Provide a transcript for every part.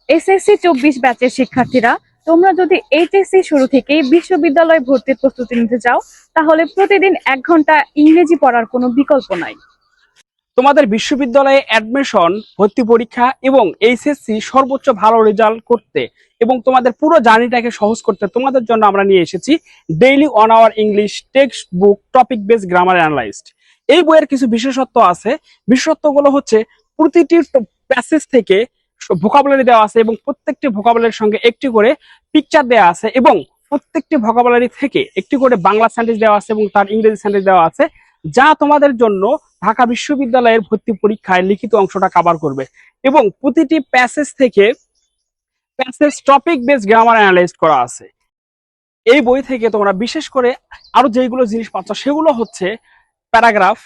SSC 24 ব্যাচের শিক্ষার্থীরা, তোমরা যদি এইচএসসি শুরু থেকেই বিশ্ববিদ্যালয় ভর্তির প্রস্তুতি নিতে চাও, তাহলে প্রতিদিন 1 ঘন্টা ইংরেজি পড়ার কোনো বিকল্প নাই। তোমাদের বিশ্ববিদ্যালয়ে অ্যাডমিশন, ভর্তি পরীক্ষা এবং এইচএসসি সর্বোচ্চ ভালো রেজাল্ট করতে এবং তোমাদের পুরো জার্নিটাকে সহজ করতে তোমাদের জন্য আমরা নিয়ে এসেছি daily 1 our English text book topic base grammar analysed. এই বইয়ের কিছু বিশেষত্ব আছে। বিশেষত্বগুলো হচ্ছে প্রতিটি প্যাসেজ থেকে ভোকাবুলারি দেওয়া আছে এবং প্রত্যেকটি ভোকাবুলারির সঙ্গে একটি করে পিকচার দেওয়া আছে এবং প্রত্যেকটি ভোকাবুলারি থেকে একটি করে বাংলা সেন্টেন্স দেওয়া আছে এবং তার ইংরেজি সেন্টেন্স দেওয়া আছে, যা তোমাদের জন্য ঢাকা বিশ্ববিদ্যালয়ের ভর্তি পরীক্ষায় লিখিত অংশটা কভার করবে। এবং প্রতিটি প্যাসেজ থেকে passage topic base grammar analyse করা আছে। এই বই থেকে তোমরা বিশেষ করে আরো যেগুলো জিনিস পাচ্ছ সেগুলো হচ্ছে paragraph,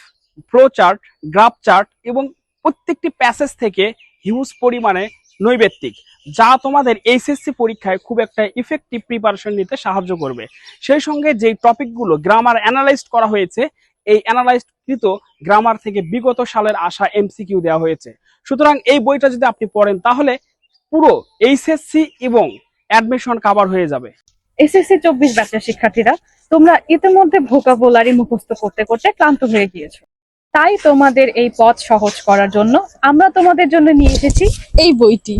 flow chart, graph chart এবং প্রত্যেকটি প্যাসেজ থেকে হিউজ পরিমাণে নৈবেত্তিক, যা তোমাদের এইচএসসি পরীক্ষায় খুব একটা ইফেক্টিভ প্রিপারেশন নিতে সাহায্য করবে। সেই সঙ্গে যে টপিকগুলো গ্রামার অ্যানালাইজ করা হয়েছে, এই অ্যানালাইজকৃত গ্রামার থেকে বিগত সালের আসা এমসিকিউ দেওয়া হয়েছে। সুতরাং এই বইটা যদি আপনি পড়েন তাহলে পুরো এইচএসসি এবং অ্যাডমিশন কভার হয়ে যাবে। এসএসসি 24 ব্যাচের শিক্ষার্থীরা, তোমরা ইতিমধ্যে ভোকাবুলারি মুখস্থ করতে করতে ক্লান্ত হয়ে গিয়েছো। তাই তোমাদের এই পথ সহজ করার জন্য আমরা তোমাদের জন্য নিয়ে এসেছি এই বইটি।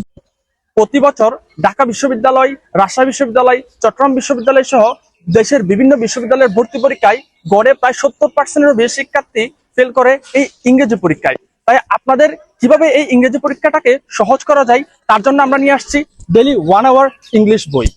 প্রতি বছর ঢাকা বিশ্ববিদ্যালয়, রাজশাহী বিশ্ববিদ্যালয়, চট্টগ্রাম বিশ্ববিদ্যালয় সহ দেশের বিভিন্ন বিশ্ববিদ্যালয়ের ভর্তি পরীক্ষায় গড়ে প্রায় 70%-এরও বেশি শিক্ষার্থী ফেল করে এই ইংরেজি পরীক্ষায়। তাই আপনাদের কিভাবে এই ইংরেজি পরীক্ষাটাকে সহজ করা যায় তার জন্য আমরা নিয়ে আসছি ডেইলি 1 আওয়ার ইংলিশ বই।